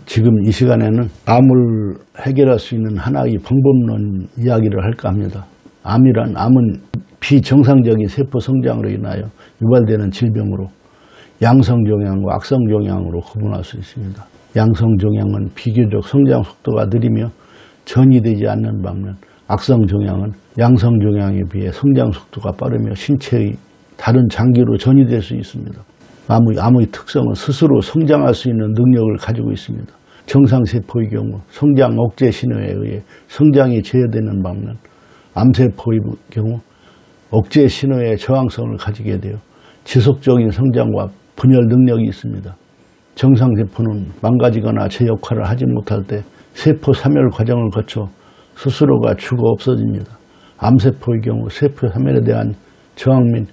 지금 이 시간에는 암을 해결할 수 있는 하나의 방법론 이야기를 할까 합니다. 암은 비정상적인 세포 성장으로 인하여 유발되는 질병으로 양성종양과 악성종양으로 구분할 수 있습니다. 양성종양은 비교적 성장 속도가 느리며 전이되지 않는 반면 악성종양은 양성종양에 비해 성장 속도가 빠르며 신체의 다른 장기로 전이될 수 있습니다. 암의 특성은 스스로 성장할 수 있는 능력을 가지고 있습니다. 정상세포의 경우 성장 억제 신호에 의해 성장이 제어되는 반면 암세포의 경우 억제 신호의 저항성을 가지게 되어 지속적인 성장과 분열 능력이 있습니다. 정상세포는 망가지거나 제 역할을 하지 못할 때 세포 사멸 과정을 거쳐 스스로가 죽어 없어집니다. 암세포의 경우 세포 사멸에 대한 저항 및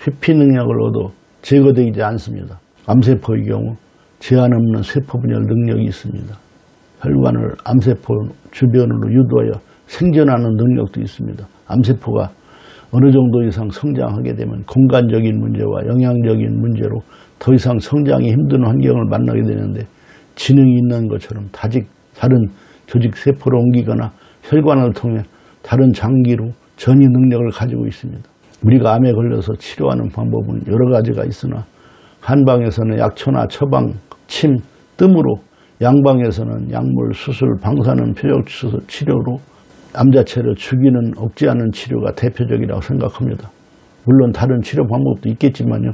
회피 능력을 얻어 제거되지 않습니다. 암세포의 경우 제한 없는 세포 분열 능력이 있습니다. 혈관을 암세포 주변으로 유도하여 생존하는 능력도 있습니다. 암세포가 어느 정도 이상 성장하게 되면 공간적인 문제와 영양적인 문제로 더 이상 성장이 힘든 환경을 만나게 되는데 지능이 있는 것처럼 다른 조직 세포로 옮기거나 혈관을 통해 다른 장기로 전이 능력을 가지고 있습니다. 우리가 암에 걸려서 치료하는 방법은 여러 가지가 있으나 한방에서는 약초나 처방, 침, 뜸으로, 양방에서는 약물, 수술, 방사능, 표적 치료로 암 자체를 죽이는 억제하는 치료가 대표적이라고 생각합니다. 물론 다른 치료 방법도 있겠지만요.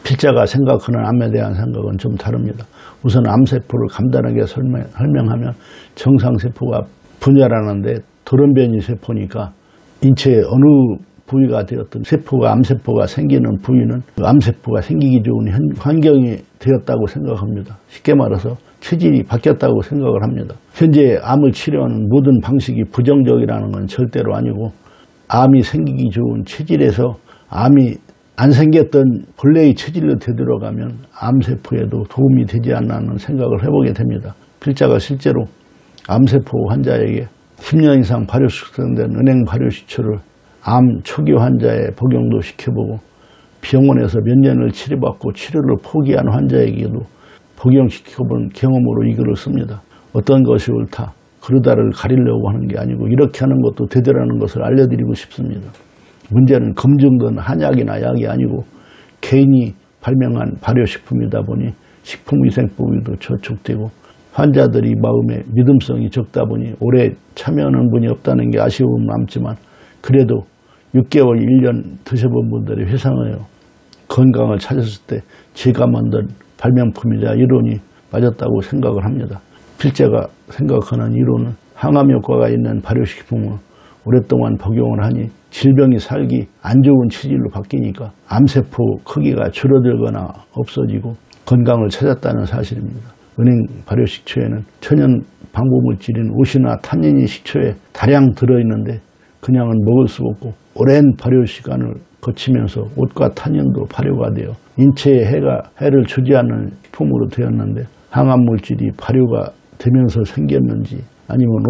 필자가 생각하는 암에 대한 생각은 좀 다릅니다. 우선 암세포를 간단하게 설명하면 정상세포가 분열하는데 돌연변이 세포니까 인체의 어느 부위가 되었던 세포가 암세포가 생기는 부위는 암세포가 생기기 좋은 환경이 되었다고 생각합니다. 쉽게 말해서 체질이 바뀌었다고 생각을 합니다. 현재 암을 치료하는 모든 방식이 부정적이라는 건 절대로 아니고 암이 생기기 좋은 체질에서 암이 안 생겼던 본래의 체질로 되돌아가면 암세포에도 도움이 되지 않나는 생각을 해보게 됩니다. 필자가 실제로 암세포 환자에게 10년 이상 발효 숙성된 은행 발효식초를 암 초기 환자에 복용도 시켜보고 병원에서 몇 년을 치료받고 치료를 포기한 환자에게도 복용시켜본 경험으로 이 글을 씁니다. 어떤 것이 옳다, 그르다를 가리려고 하는 게 아니고 이렇게 하는 것도 되더라는 것을 알려드리고 싶습니다. 문제는 검증된 한약이나 약이 아니고 개인이 발명한 발효식품이다 보니 식품위생법에도 저촉되고 환자들이 마음에 믿음성이 적다 보니 오래 참여하는 분이 없다는 게 아쉬움은 남지만 그래도 6개월, 1년 드셔본 분들이 회상하여 건강을 찾았을 때 제가 만든 발명품이자 이론이 맞았다고 생각을 합니다. 필자가 생각하는 이론은 항암 효과가 있는 발효식품을 오랫동안 복용을 하니 질병이 살기 안 좋은 체질로 바뀌니까 암세포 크기가 줄어들거나 없어지고 건강을 찾았다는 사실입니다. 은행 발효식초에는 천연 방부물질인 옷이나 탄닌이 식초에 다량 들어있는데 그냥은 먹을 수 없고 오랜 발효 시간을 거치면서 옷과 탄닌도 발효가 되어 인체에 해를 주지 않는 식품으로 되었는데 항암물질이 발효가 되면서 생겼는지 아니면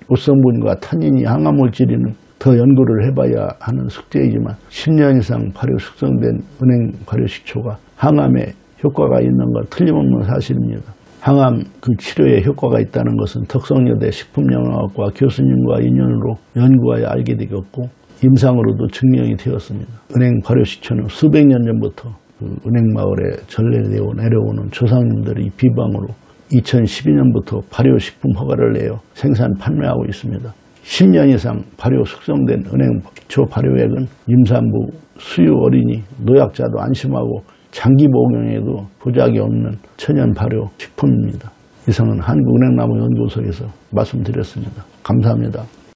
옷 성분과 탄닌이 항암물질이는 더 연구를 해봐야 하는 숙제이지만 10년 이상 발효 숙성된 은행 발효식초가 항암에 효과가 있는 건 틀림없는 사실입니다. 항암 그 치료에 효과가 있다는 것은 덕성여대 식품영양학과 교수님과 인연으로 연구하여 알게 되었고 임상으로도 증명이 되었습니다. 은행 발효식초는 수백 년 전부터 그 은행마을에 전래되어 내려오는 조상님들의 비방으로 2012년부터 발효식품 허가를 내어 생산 판매하고 있습니다. 10년 이상 발효 숙성된 은행초 발효액은 임산부, 수유 어린이, 노약자도 안심하고 장기 복용에도 부작용이 없는 천연 발효 식품입니다. 이상은 한국은행나무연구소에서 말씀드렸습니다. 감사합니다.